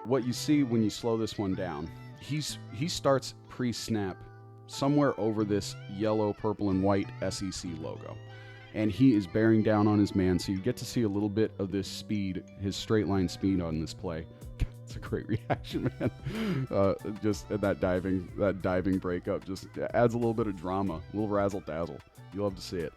What you see when you slow this one down, he starts pre-snap somewhere over this yellow, purple, and white SEC logo. And he is bearing down on his man, so you get to see a little bit of this speed, his straight line speed on this play. It's a great reaction, man. Just that diving breakup just adds a little bit of drama, a little razzle dazzle. You love to see it.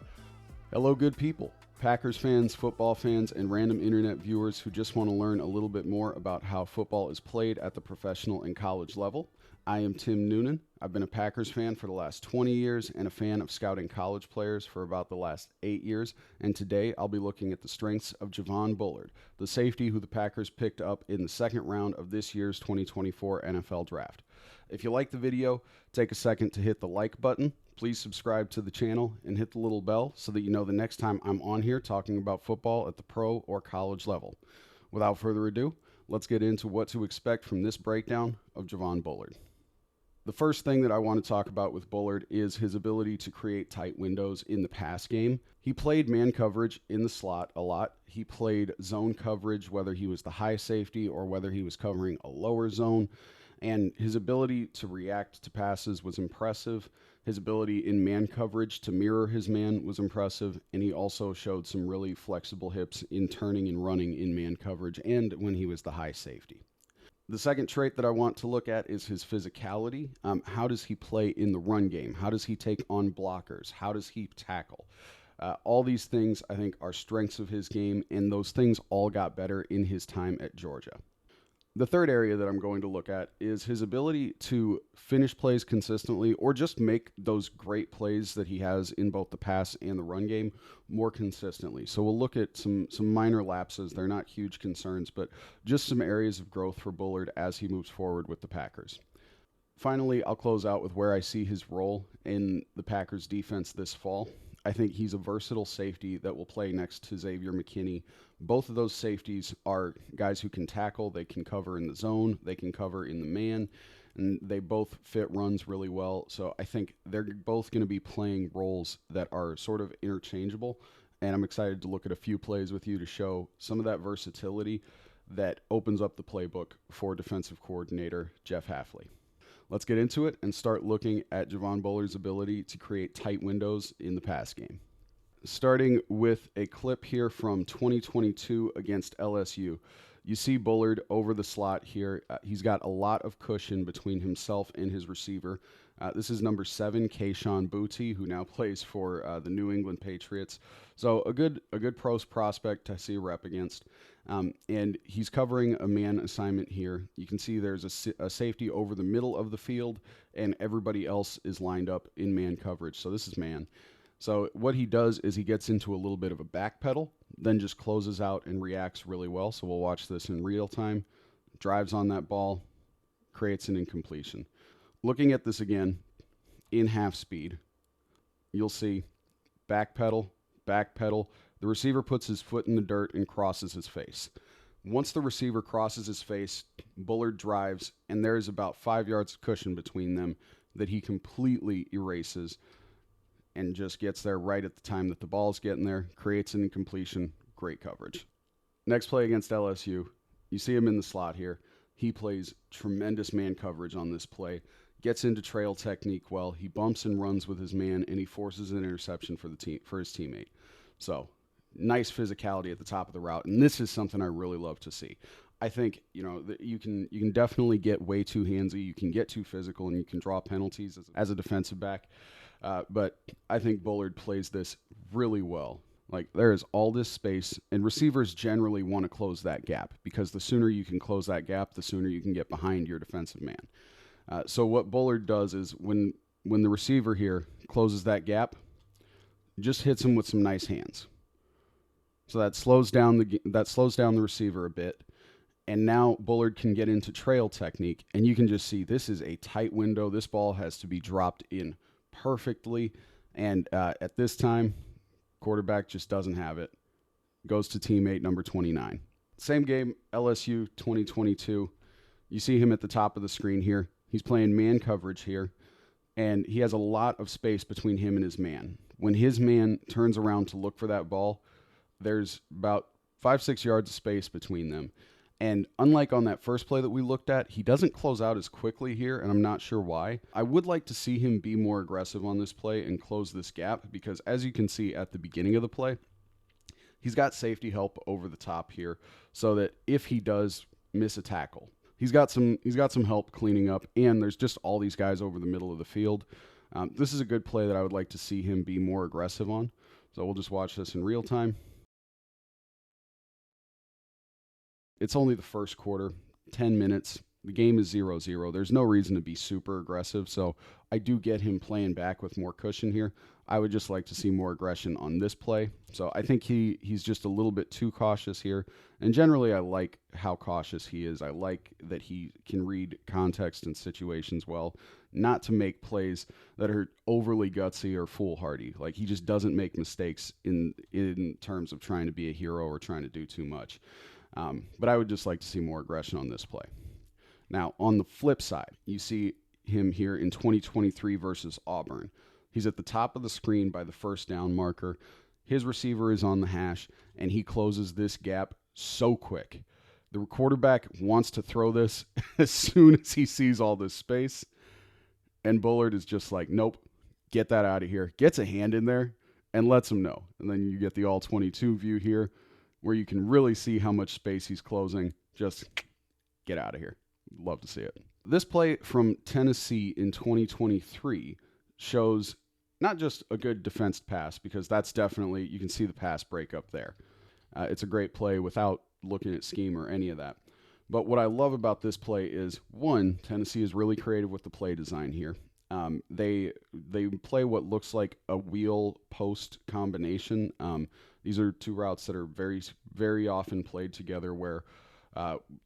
Hello, good people. Packers fans, football fans, and random internet viewers who just want to learn a little bit more about how football is played at the professional and college level. I am Tim Noonan. I've been a Packers fan for the last 20 years and a fan of scouting college players for about the last 8 years. And today I'll be looking at the strengths of Javon Bullard, the safety who the Packers picked up in the second round of this year's 2024 NFL Draft. If you like the video, take a second to hit the like button. Please subscribe to the channel and hit the little bell so that you know the next time I'm on here talking about football at the pro or college level. Without further ado, let's get into what to expect from this breakdown of Javon Bullard. The first thing that I want to talk about with Bullard is his ability to create tight windows in the pass game. He played man coverage in the slot a lot. He played zone coverage, whether he was the high safety or whether he was covering a lower zone. And his ability to react to passes was impressive. His ability in man coverage to mirror his man was impressive. And he also showed some really flexible hips in turning and running in man coverage and when he was the high safety. The second trait that I want to look at is his physicality. How does he play in the run game? How does he take on blockers? How does he tackle? All these things, I think, are strengths of his game, and those things all got better in his time at Georgia. The third area that I'm going to look at is his ability to finish plays consistently or just make those great plays that he has in both the pass and the run game more consistently. So we'll look at some minor lapses. They're not huge concerns, but just some areas of growth for Bullard as he moves forward with the Packers. Finally, I'll close out with where I see his role in the Packers defense this fall. I think he's a versatile safety that will play next to Xavier McKinney. Both of those safeties are guys who can tackle, they can cover in the zone, they can cover in the man, and they both fit runs really well. So I think they're both going to be playing roles that are sort of interchangeable, and I'm excited to look at a few plays with you to show some of that versatility that opens up the playbook for defensive coordinator Jeff Hafley. Let's get into it and start looking at Javon Bullard's ability to create tight windows in the pass game. Starting with a clip here from 2022 against LSU. You see Bullard over the slot here. He's got a lot of cushion between himself and his receiver. This is number 7, Kayshon Boutte, who now plays for the New England Patriots. So a good pros prospect to see a rep against. And he's covering a man assignment here. You can see there's a safety over the middle of the field, and everybody else is lined up in man coverage. So this is man. So what he does is he gets into a little bit of a back pedal, then just closes out and reacts really well. So we'll watch this in real time. Drives on that ball, creates an incompletion. Looking at this again in half speed, you'll see back pedal, back pedal. The receiver puts his foot in the dirt and crosses his face. Once the receiver crosses his face, Bullard drives, and there is about 5 yards of cushion between them that he completely erases and just gets there right at the time that the ball's getting there, creates an incompletion, great coverage. Next play against LSU, you see him in the slot here. He plays tremendous man coverage on this play, gets into trail technique well, he bumps and runs with his man, and he forces an interception for his teammate. So, nice physicality at the top of the route, and this is something I really love to see. I think, you can definitely get way too handsy, you can get too physical, and you can draw penalties as a defensive back. But I think Bullard plays this really well. Like, there is all this space, and receivers generally want to close that gap because the sooner you can close that gap, the sooner you can get behind your defensive man. So what Bullard does is when the receiver here closes that gap, just hits him with some nice hands. So that slows down the receiver a bit. And now Bullard can get into trail technique, and you can just see this is a tight window. This ball has to be dropped in perfectly, and at this time, quarterback just doesn't have it. Goes to teammate number 29. Same game, LSU 2022. You see him at the top of the screen here. He's playing man coverage here, and he has a lot of space between him and his man. When his man turns around to look for that ball, there's about 5-6 yards of space between them. And unlike on that first play that we looked at, he doesn't close out as quickly here, and I'm not sure why. I would like to see him be more aggressive on this play and close this gap, because as you can see at the beginning of the play, he's got safety help over the top here, so that if he does miss a tackle, he's got some help cleaning up, and there's just all these guys over the middle of the field. This is a good play that I would like to see him be more aggressive on. So we'll just watch this in real time. It's only the first quarter, 10 minutes. The game is 0-0. There's no reason to be super aggressive, so I do get him playing back with more cushion here. I would just like to see more aggression on this play. So I think he's just a little bit too cautious here. And generally, I like how cautious he is. I like that he can read context and situations well, not to make plays that are overly gutsy or foolhardy. Like, he just doesn't make mistakes in terms of trying to be a hero or trying to do too much. But I would just like to see more aggression on this play. Now, on the flip side, you see him here in 2023 versus Auburn. He's at the top of the screen by the first down marker. His receiver is on the hash, and he closes this gap so quick. The quarterback wants to throw this as soon as he sees all this space, and Bullard is just like, nope, get that out of here. Gets a hand in there and lets him know. And then you get the all-22 view here, where you can really see how much space he's closing. Just get out of here. Love to see it. This play from Tennessee in 2023 shows not just a good defense pass, because that's definitely, you can see the pass breakup there. It's a great play without looking at scheme or any of that. But what I love about this play is, one, Tennessee is really creative with the play design here. They play what looks like a wheel post combination. These are two routes that are very, very often played together, where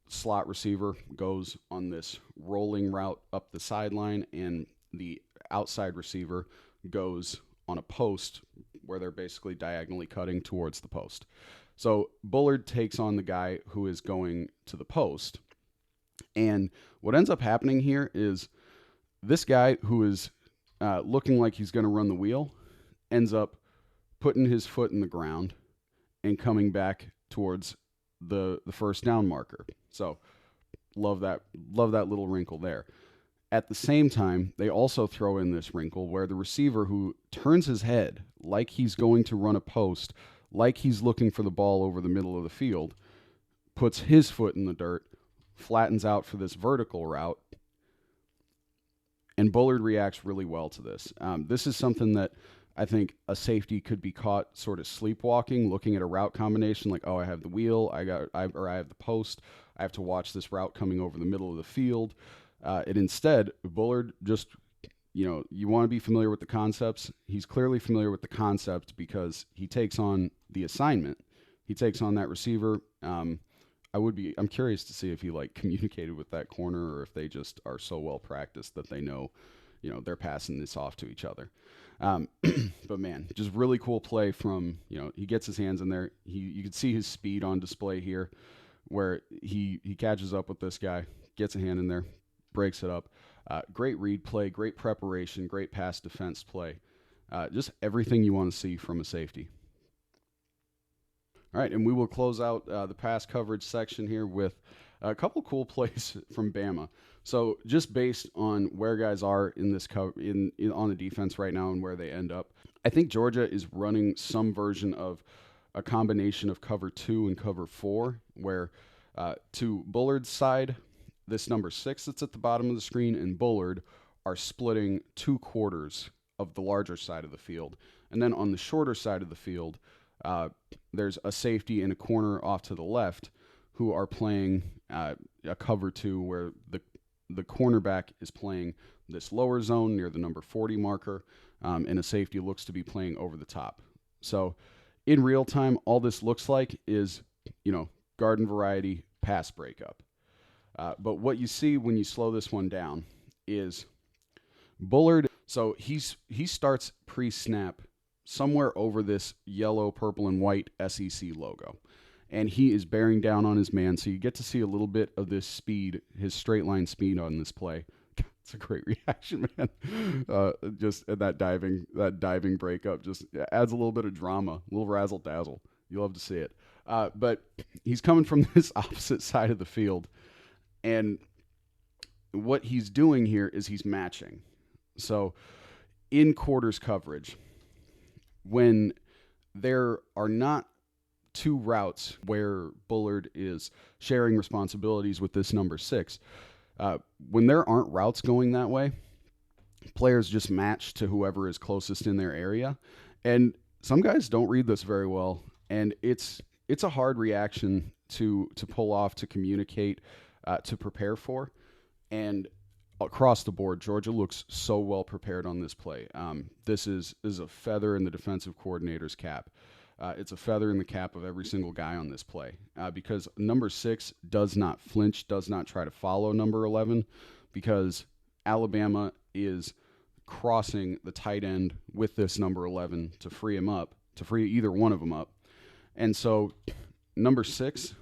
slot receiver goes on this rolling route up the sideline, and the outside receiver goes on a post where they're basically diagonally cutting towards the post. So Bullard takes on the guy who is going to the post. And what ends up happening here is this guy who is looking like he's going to run the wheel ends up putting his foot in the ground and coming back towards the first down marker. So love that little wrinkle there. At the same time, they also throw in this wrinkle where the receiver, who turns his head like he's going to run a post, like he's looking for the ball over the middle of the field, puts his foot in the dirt, flattens out for this vertical route, and Bullard reacts really well to this. This is something that I think a safety could be caught sort of sleepwalking, looking at a route combination like, oh, I have the wheel, I have the post, I have to watch this route coming over the middle of the field. And instead, Bullard just, you want to be familiar with the concepts. He's clearly familiar with the concept because he takes on the assignment. He takes on that receiver. I'm curious to see if he communicated with that corner, or if they just are so well practiced that they know, they're passing this off to each other. But man, just really cool play from, he gets his hands in there. You can see his speed on display here, where he catches up with this guy, gets a hand in there, breaks it up. Great read play, great preparation, great pass defense play. Just everything you want to see from a safety. All right, and we will close out the pass coverage section here with a couple cool plays from Bama. So just based on where guys are in this on the defense right now and where they end up, I think Georgia is running some version of a combination of cover 2 and cover 4, where to Bullard's side, this number 6 that's at the bottom of the screen and Bullard are splitting 2 quarters of the larger side of the field. And then on the shorter side of the field, there's a safety and a corner off to the left who are playing a cover 2, where the cornerback is playing this lower zone near the number 40 marker, and a safety looks to be playing over the top. So in real time, all this looks like is, garden variety pass breakup. But what you see when you slow this one down is Bullard. So he starts pre-snap somewhere over this yellow, purple, and white SEC logo. And he is bearing down on his man. So you get to see a little bit of this speed, his straight line speed on this play. It's a great reaction, man. Just that diving breakup just adds a little bit of drama, a little razzle dazzle. You love to see it. But he's coming from this opposite side of the field, and what he's doing here is he's matching. So in quarters coverage, when there are not two routes where Bullard is sharing responsibilities with this number 6, when there aren't routes going that way, players just match to whoever is closest in their area. And some guys don't read this very well, and it's a hard reaction to pull off, to communicate, to prepare for. And across the board, Georgia looks so well prepared on this play. This is a feather in the defensive coordinator's cap. It's a feather in the cap of every single guy on this play, because number 6 does not flinch, does not try to follow number 11, because Alabama is crossing the tight end with this number 11 to free him up, to free either one of them up. And so number 6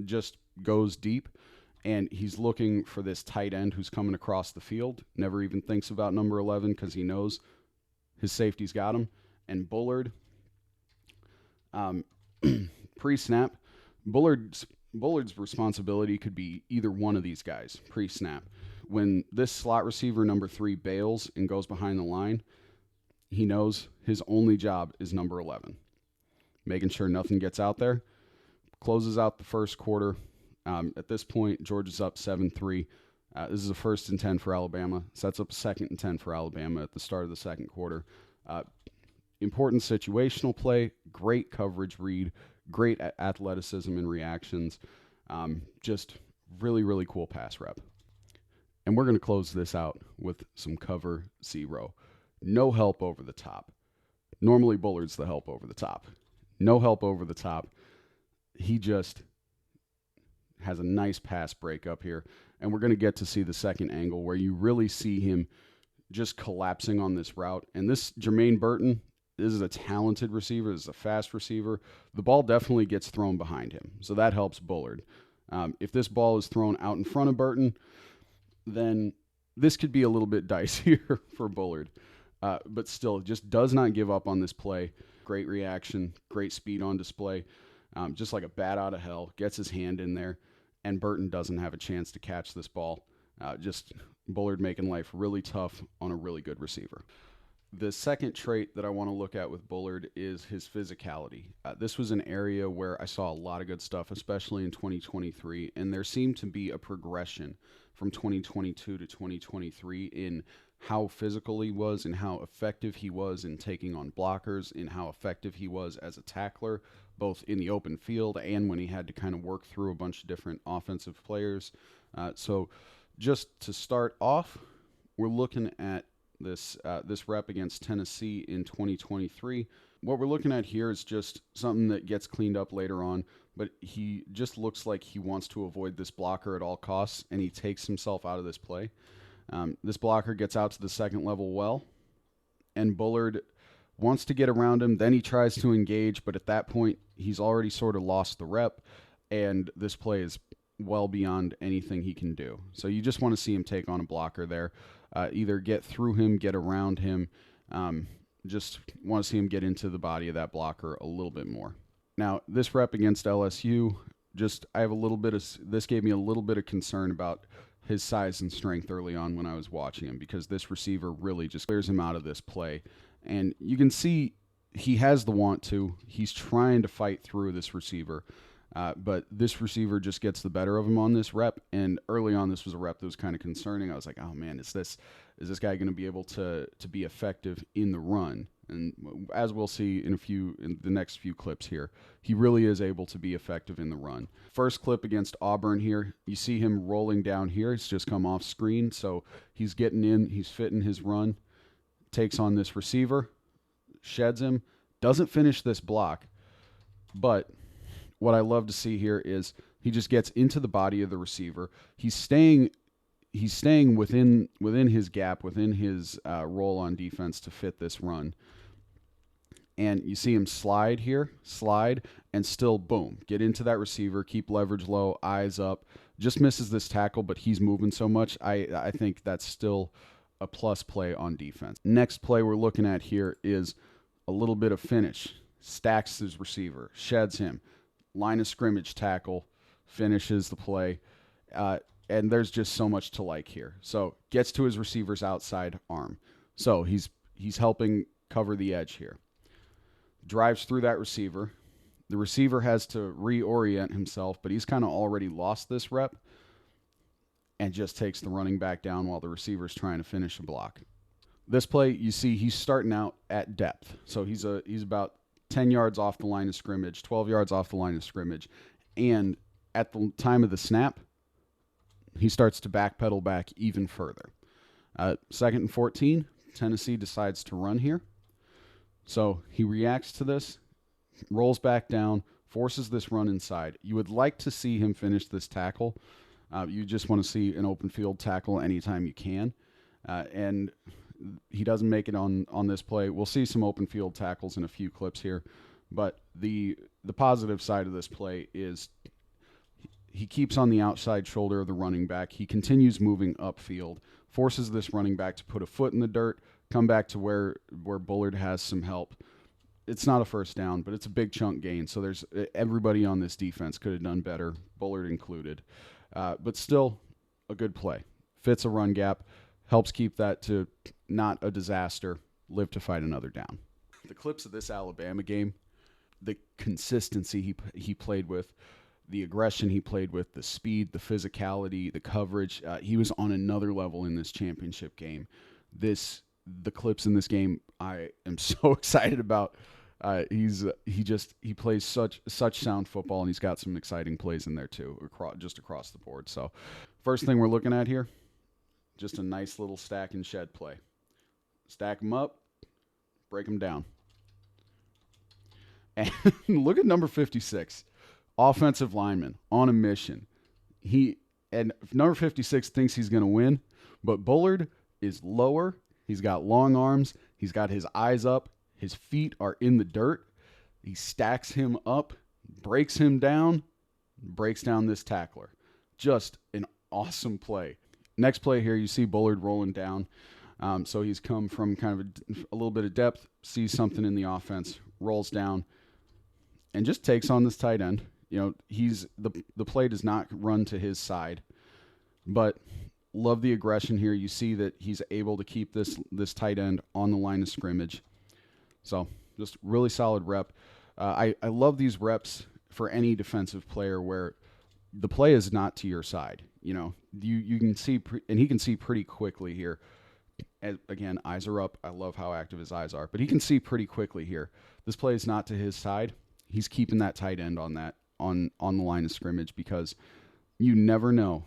just goes deep, and he's looking for this tight end who's coming across the field, never even thinks about number 11 because he knows his safety's got him. And Bullard, pre-snap, Bullard's responsibility could be either one of these guys pre-snap. When this slot receiver, number 3, bails and goes behind the line, he knows his only job is number 11, making sure nothing gets out there. Closes out the first quarter. At this point, Georgia's up 7-3. This is a 1st and 10 for Alabama. Sets up a 2nd and 10 for Alabama at the start of the second quarter. Important situational play, great coverage read, great athleticism and reactions. Just really, really cool pass rep. And we're going to close this out with some cover 0. No help over the top. Normally, Bullard's the help over the top. No help over the top. He just has a nice pass break up here. And we're going to get to see the second angle where you really see him just collapsing on this route. And this Jermaine Burton, this is a talented receiver. This is a fast receiver. The ball definitely gets thrown behind him. So that helps Bullard. If this ball is thrown out in front of Burton, then this could be a little bit dicier for Bullard. But still, just does not give up on this play. Great reaction, great speed on display. Just like a bat out of hell, gets his hand in there, and Burton doesn't have a chance to catch this ball. Just Bullard making life really tough on a really good receiver. The second trait that I want to look at with Bullard is his physicality. This was an area where I saw a lot of good stuff, especially in 2023, and there seemed to be a progression from 2022 to 2023 in how physical he was and how effective he was in taking on blockers, in how effective he was as a tackler, both in the open field and when he had to kind of work through a bunch of different offensive players. So just to start off, we're looking at this rep against Tennessee in 2023. What we're looking at here is just something that gets cleaned up later on, but he just looks like he wants to avoid this blocker at all costs, and he takes himself out of this play. This blocker gets out to the second level well, and Bullard wants to get around him. Then he tries to engage, but at that point, he's already sort of lost the rep, and this play is well beyond anything he can do. So you just want to see him take on a blocker there. Either get through him, get around him. Just want to see him get into the body of that blocker a little bit more. Now, this rep against LSU, this gave me a little bit of concern about his size and strength early on when I was watching him, because this receiver really just clears him out of this play. And you can see he has the want to. He's trying to fight through this receiver. But this receiver just gets the better of him on this rep. And early on, this was a rep that was kind of concerning. I was like, oh man, is this guy going to be able to be effective in the run? And as we'll see in the next few clips here, he really is able to be effective in the run. First clip against Auburn here, you see him rolling down here. He's just come off screen, so he's getting in, he's fitting his run, takes on this receiver, sheds him, doesn't finish this block, but what I love to see here is he just gets into the body of the receiver. He's staying within his gap, within his role on defense to fit this run. And you see him slide, and still, boom, get into that receiver, keep leverage low, eyes up. Just misses this tackle, but he's moving so much. I think that's still a plus play on defense. Next play we're looking at here is a little bit of finish. stacks his receiver, sheds him, line of scrimmage tackle, finishes the play. And there's just so much to like here. So gets to his receiver's outside arm. So he's helping cover the edge here. Drives through that receiver. The receiver has to reorient himself, but he's kind of already lost this rep and just takes the running back down while the receiver's trying to finish a block. This play, you see he's starting out at depth. So he's about 10 yards off the line of scrimmage, 12 yards off the line of scrimmage. And at the time of the snap, he starts to backpedal back even further. 2nd and 14, Tennessee decides to run here. So he reacts to this, rolls back down, forces this run inside. You would like to see him finish this tackle. You just want to see an open field tackle anytime you can. And he doesn't make it on this play. We'll see some open field tackles in a few clips here. But the positive side of this play is he keeps on the outside shoulder of the running back. He continues moving upfield, forces this running back to put a foot in the dirt, come back to where Bullard has some help. It's not a first down, but it's a big chunk gain. So there's everybody on this defense could have done better, Bullard included. But still a good play. Fits a run gap, helps keep that to not a disaster, live to fight another down. The clips of this Alabama game, the consistency he played with, the aggression he played with, the speed, the physicality, the coverage, he was on another level in this championship game. The clips in this game, I am so excited about. He plays such sound football, and he's got some exciting plays in there too, across the board. So, first thing we're looking at here, just a nice little stack and shed play. Stack them up, break them down, and look at number 56, offensive lineman on a mission. Number 56 thinks he's going to win, but Bullard is lower. He's got long arms. He's got his eyes up. His feet are in the dirt. He stacks him up, breaks him down, breaks down this tackler. Just an awesome play. Next play here, you see Bullard rolling down. So he's come from kind of a little bit of depth, sees something in the offense, rolls down, and just takes on this tight end. The play does not run to his side, but love the aggression here. You see that he's able to keep this tight end on the line of scrimmage. So just really solid rep. I love these reps for any defensive player where the play is not to your side. You can see, and he can see pretty quickly here. Again, eyes are up. I love how active his eyes are, but he can see pretty quickly here. This play is not to his side. He's keeping that tight end on the line of scrimmage because you never know.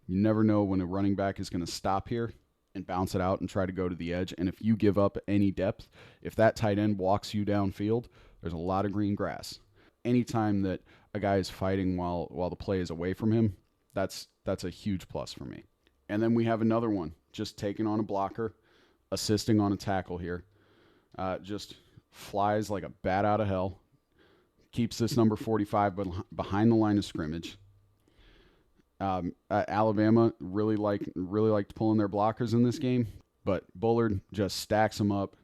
You never know when a running back is going to stop here and bounce it out and try to go to the edge. And if you give up any depth, if that tight end walks you downfield, there's a lot of green grass. Anytime that a guy is fighting while the play is away from him, that's a huge plus for me. And then we have another one, just taking on a blocker, assisting on a tackle here. Just flies like a bat out of hell. Keeps this number 45 behind the line of scrimmage. Alabama really liked pulling their blockers in this game, but Bullard just stacks them up,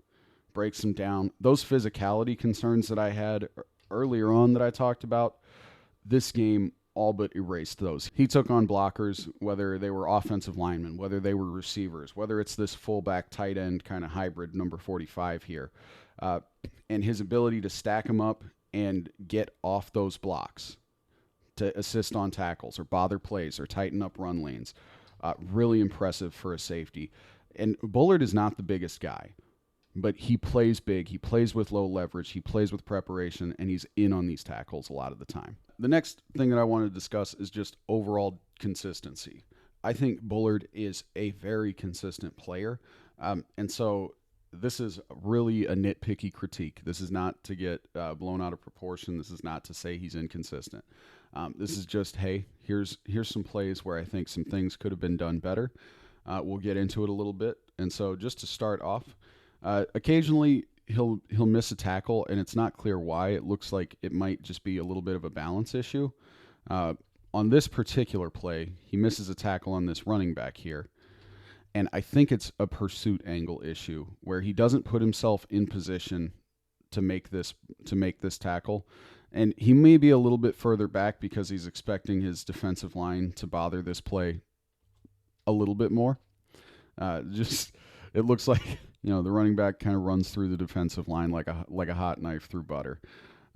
breaks them down. Those physicality concerns that I had earlier on that I talked about, this game all but erased those. He took on blockers, whether they were offensive linemen, whether they were receivers, whether it's this fullback tight end kind of hybrid number 45 here, and his ability to stack them up and get off those blocks to assist on tackles or bother plays or tighten up run lanes. Really impressive for a safety. And Bullard is not the biggest guy, but he plays big. He plays with low leverage. He plays with preparation, and he's in on these tackles a lot of the time. The next thing that I want to discuss is just overall consistency. I think Bullard is a very consistent player, and so this is really a nitpicky critique. This is not to get blown out of proportion. This is not to say he's inconsistent. This is just, hey, here's some plays where I think some things could have been done better. We'll get into it a little bit. And so just to start off, occasionally he'll miss a tackle, and it's not clear why. It looks like it might just be a little bit of a balance issue. On this particular play, he misses a tackle on this running back here. And I think it's a pursuit angle issue where he doesn't put himself in position to make this tackle. And he may be a little bit further back because he's expecting his defensive line to bother this play a little bit more. It looks like the running back kind of runs through the defensive line like a hot knife through butter,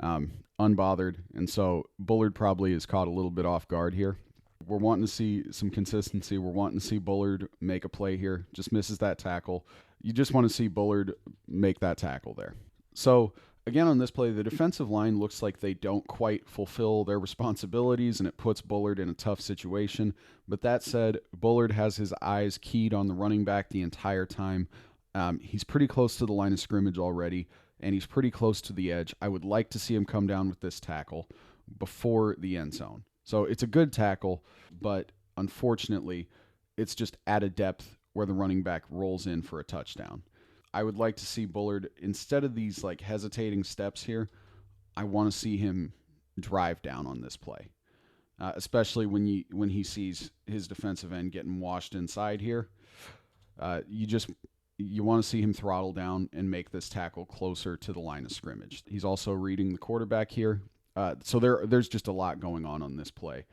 unbothered. And so Bullard probably is caught a little bit off guard here. We're wanting to see some consistency. We're wanting to see Bullard make a play here. Just misses that tackle. You just want to see Bullard make that tackle there. So again, on this play, the defensive line looks like they don't quite fulfill their responsibilities, and it puts Bullard in a tough situation. But that said, Bullard has his eyes keyed on the running back the entire time. He's pretty close to the line of scrimmage already, and he's pretty close to the edge. I would like to see him come down with this tackle before the end zone. So it's a good tackle, but unfortunately, it's just at a depth where the running back rolls in for a touchdown. I would like to see Bullard, instead of these like hesitating steps here, I want to see him drive down on this play, especially when he sees his defensive end getting washed inside here. You want to see him throttle down and make this tackle closer to the line of scrimmage. He's also reading the quarterback here. So there's just a lot going on this play.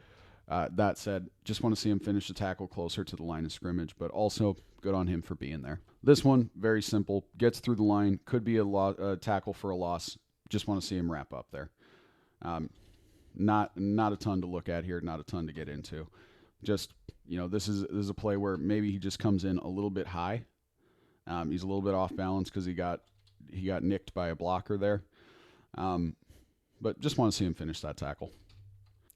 That said, just want to see him finish the tackle closer to the line of scrimmage, but also good on him for being there. This one, very simple. Gets through the line. Could be a tackle for a loss. Just want to see him wrap up there. Not a ton to look at here. Not a ton to get into. Just, this is a play where maybe he just comes in a little bit high. He's a little bit off balance because he got nicked by a blocker there. But just want to see him finish that tackle.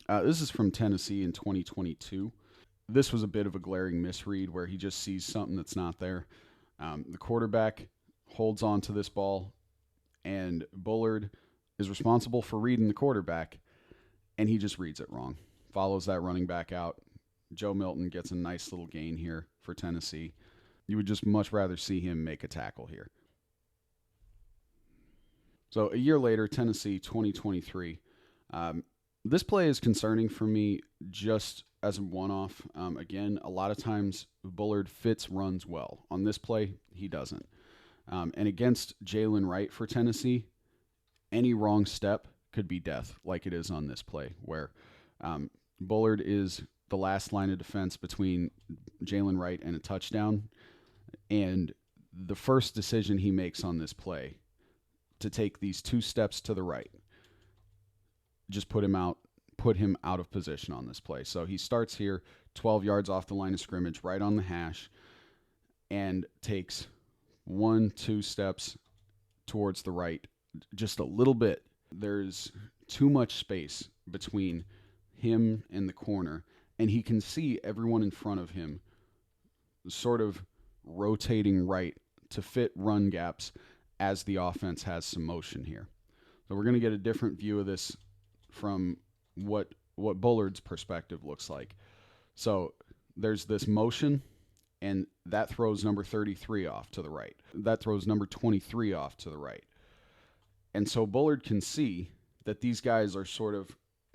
This is from Tennessee in 2022. This was a bit of a glaring misread where he just sees something that's not there. The quarterback holds on to this ball, and Bullard is responsible for reading the quarterback, and he just reads it wrong. Follows that running back out. Joe Milton gets a nice little gain here for Tennessee. You would just much rather see him make a tackle here. So a year later, Tennessee, 2023. This play is concerning for me just as a one-off. Again, a lot of times Bullard fits runs well. On this play, he doesn't. And against Jalen Wright for Tennessee, any wrong step could be death, like it is on this play, where Bullard is the last line of defense between Jalen Wright and a touchdown. And the first decision he makes on this play to take these 2 steps to the right, just put him out of position on this play. So he starts here 12 yards off the line of scrimmage, right on the hash, and takes 1-2 steps towards the right, just a little bit. There's too much space between him and the corner, and he can see everyone in front of him sort of rotating right to fit run gaps as the offense has some motion here. So we're going to get a different view of this from what Bullard's perspective looks like. So there's this motion, and that throws number 33 off to the right. That throws number 23 off to the right. And so Bullard can see that these guys are sort of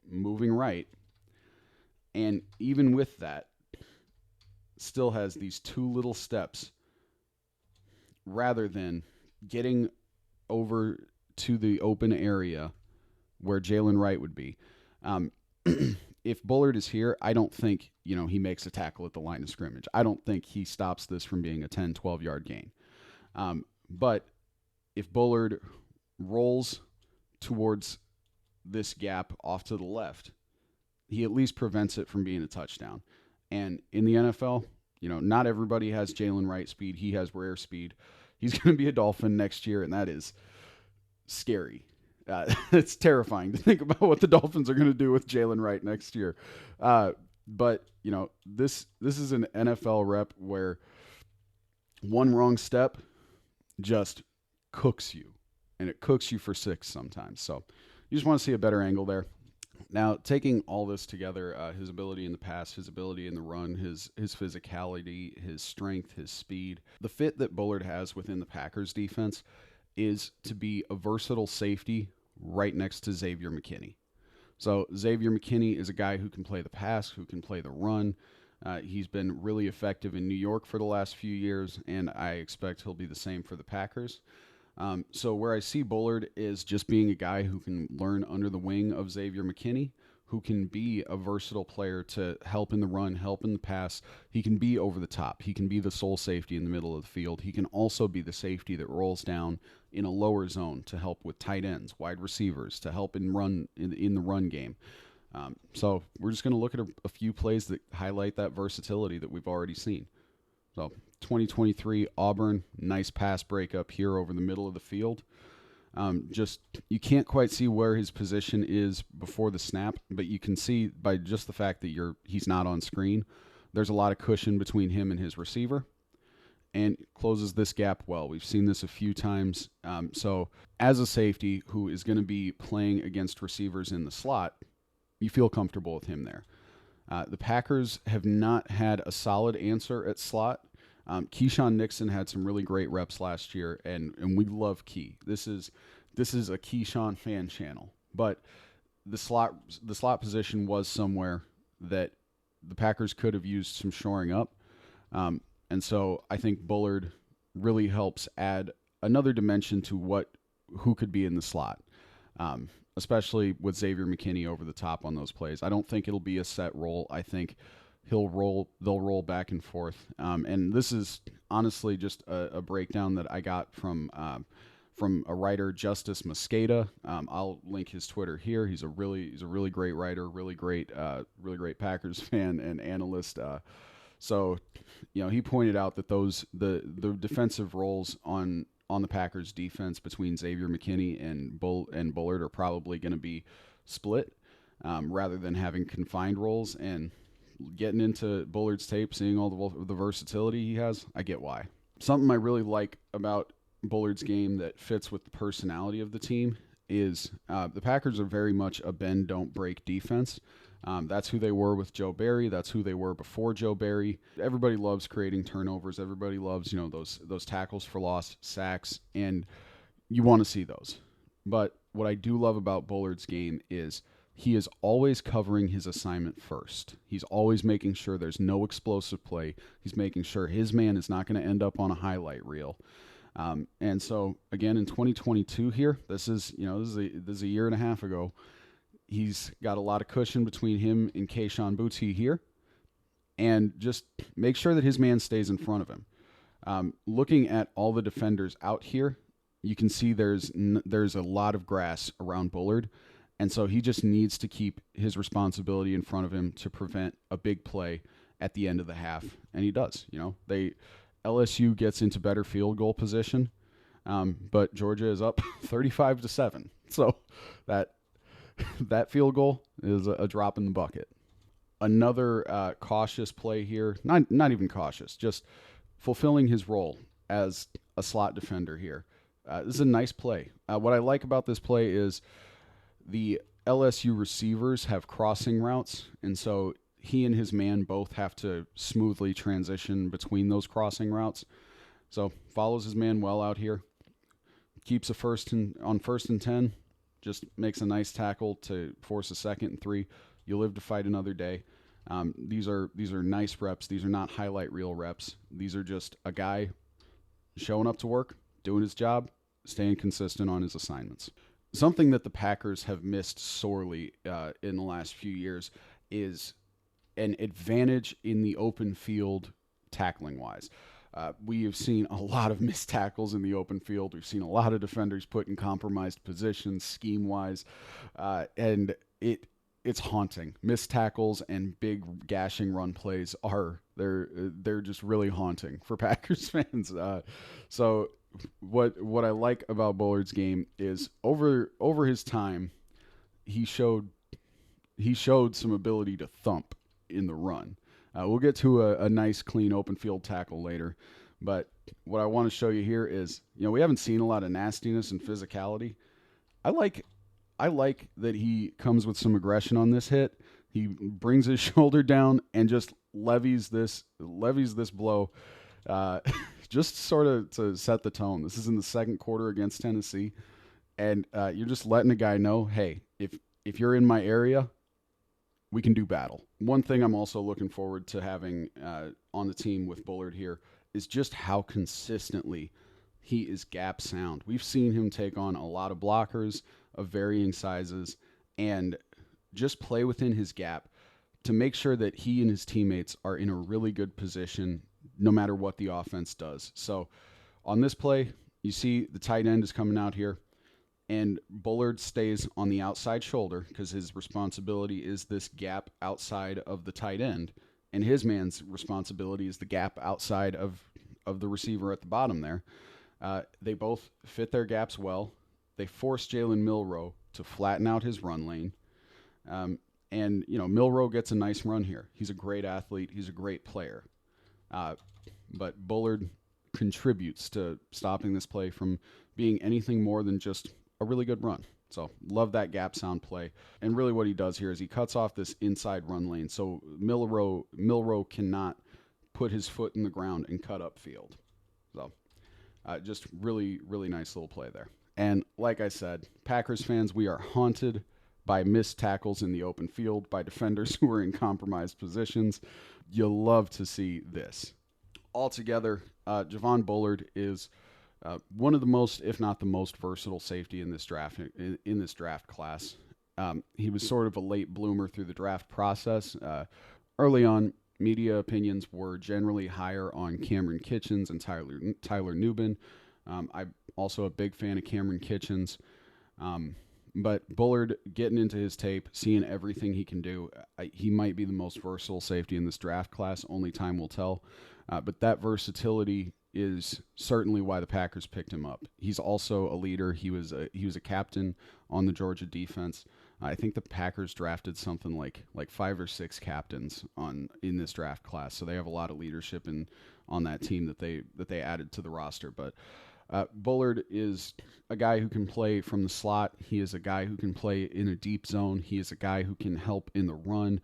moving right, and even with that, still has these 2 little steps rather than getting over to the open area where Jalen Wright would be. If Bullard is here, I don't think, he makes a tackle at the line of scrimmage. I don't think he stops this from being a 10, 12-yard gain. But if Bullard rolls towards this gap off to the left, he at least prevents it from being a touchdown. And in the NFL, not everybody has Jalen Wright speed. He has rare speed. He's going to be a Dolphin next year, and that is scary. It's terrifying to think about what the Dolphins are going to do with Jalen Wright next year. But, this is an NFL rep where one wrong step just cooks you, and it cooks you for 6 sometimes. So you just want to see a better angle there. Now, taking all this together, his ability in the pass, his ability in the run, his physicality, his strength, his speed, the fit that Bullard has within the Packers defense is to be a versatile safety right next to Xavier McKinney. So Xavier McKinney is a guy who can play the pass, who can play the run. He's been really effective in New York for the last few years, and I expect he'll be the same for the Packers. So where I see Bullard is just being a guy who can learn under the wing of Xavier McKinney, who can be a versatile player to help in the run, help in the pass. He can be over the top. He can be the sole safety in the middle of the field. He can also be the safety that rolls down in a lower zone to help with tight ends, wide receivers, to help in the run game. So we're just going to look at a few plays that highlight that versatility that we've already seen. So 2023 Auburn, nice pass breakup here over the middle of the field. Just you can't quite see where his position is before the snap, but you can see by just the fact that he's not on screen. There's a lot of cushion between him and his receiver, and closes this gap well. We've seen this a few times. So as a safety who is going to be playing against receivers in the slot, you feel comfortable with him there. The Packers have not had a solid answer at slot. Keyshawn Nixon had some really great reps last year, and we love Key. This is a Keyshawn fan channel, but the slot position was somewhere that the Packers could have used some shoring up, and so I think Bullard really helps add another dimension to who could be in the slot, especially with Xavier McKinney over the top on those plays. I don't think it'll be a set role. I think they'll roll back and forth. And this is honestly just a breakdown that I got from a writer, Justice Mosqueda. I'll link his Twitter here. He's a really great writer, really great Packers fan and analyst. So, he pointed out that the defensive roles on the Packers defense between Xavier McKinney and Bullard are probably going to be split, rather than having confined roles. And getting into Bullard's tape, seeing all the versatility he has, I get why. Something I really like about Bullard's game that fits with the personality of the team is the Packers are very much a bend, don't break defense. That's who they were with Joe Barry. That's who they were before Joe Barry. Everybody loves creating turnovers. Everybody loves, those tackles for loss, sacks, and you want to see those. But what I do love about Bullard's game is he is always covering his assignment first. He's always making sure there's no explosive play. He's making sure his man is not going to end up on a highlight reel. And so, again, in 2022 here, this is a year and a half ago. He's got a lot of cushion between him and Kayshon Boutte here. And just make sure that his man stays in front of him. Looking at all the defenders out here, you can see there's a lot of grass around Bullard. And so he just needs to keep his responsibility in front of him to prevent a big play at the end of the half. And he does. LSU gets into better field goal position, but Georgia is up 35-7. So that field goal is a drop in the bucket. Another cautious play here, not even cautious, just fulfilling his role as a slot defender here. This is a nice play. What I like about this play is the LSU receivers have crossing routes, and so he and his man both have to smoothly transition between those crossing routes. So follows his man well out here, keeps on first and 10, just makes a nice tackle to force a 2nd and 3. You live to fight another day. These are nice reps. These are not highlight reel reps. These are just a guy showing up to work, doing his job, staying consistent on his assignments. Something that the Packers have missed sorely in the last few years is an advantage in the open field tackling-wise. We have seen a lot of missed tackles in the open field. We've seen a lot of defenders put in compromised positions scheme-wise, and it's haunting. Missed tackles and big gashing run plays they're just really haunting for Packers fans. So what I like about Bullard's game is over his time, he showed some ability to thump in the run. We'll get to a nice, clean open field tackle later, but what I want to show you here is, we haven't seen a lot of nastiness and physicality. I like that he comes with some aggression on this hit. He brings his shoulder down and just levies this blow, just sort of to set the tone. This is in the second quarter against Tennessee, and you're just letting a guy know, hey, if you're in my area, we can do battle. One thing I'm also looking forward to having on the team with Bullard here is just how consistently he is gap sound. We've seen him take on a lot of blockers of varying sizes and just play within his gap to make sure that he and his teammates are in a really good position no matter what the offense does. So on this play, you see the tight end is coming out here, and Bullard stays on the outside shoulder because his responsibility is this gap outside of the tight end, and his man's responsibility is the gap outside of the receiver at the bottom there. They both fit their gaps well. They force Jalen Milroe to flatten out his run lane. And, Milroe gets a nice run here. He's a great athlete. He's a great player. But Bullard contributes to stopping this play from being anything more than just a really good run. So love that gap sound play. And really what he does here is he cuts off this inside run lane. So Milroe cannot put his foot in the ground and cut up field. So just really, really nice little play there. And like I said, Packers fans, we are haunted by missed tackles in the open field, by defenders who are in compromised positions. You'll love to see this. Altogether, Javon Bullard is one of the most, if not the most, versatile safety in this draft class. He was sort of a late bloomer through the draft process. Early on, media opinions were generally higher on Cameron Kitchens and Tyler Nubin. I'm also a big fan of Cameron Kitchens. But Bullard, getting into his tape, seeing everything he can do, he might be the most versatile safety in this draft class. Only time will tell. But that versatility is certainly why the Packers picked him up. He's also a leader. He was a captain on the Georgia defense. I think the Packers drafted something like 5 or 6 captains in this draft class. So they have a lot of leadership on that team that they added to the roster. But Bullard is a guy who can play from the slot. He is a guy who can play in a deep zone. He is a guy who can help in the run.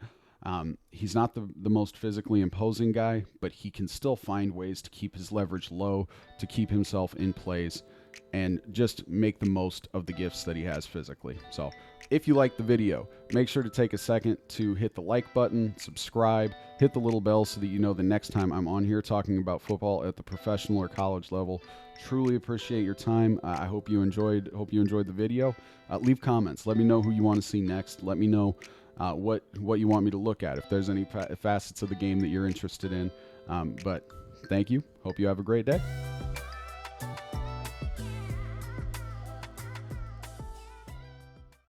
He's not the most physically imposing guy, but he can still find ways to keep his leverage low, to keep himself in place, and just make the most of the gifts that he has physically. So if you like the video, make sure to take a second to hit the like button, subscribe, hit the little bell so that you know the next time I'm on here talking about football at the professional or college level. Truly appreciate your time. I hope you enjoyed the video. Leave comments. Let me know who you want to see next. Let me know what you want me to look at, if there's any facets of the game that you're interested in. But thank you. Hope you have a great day.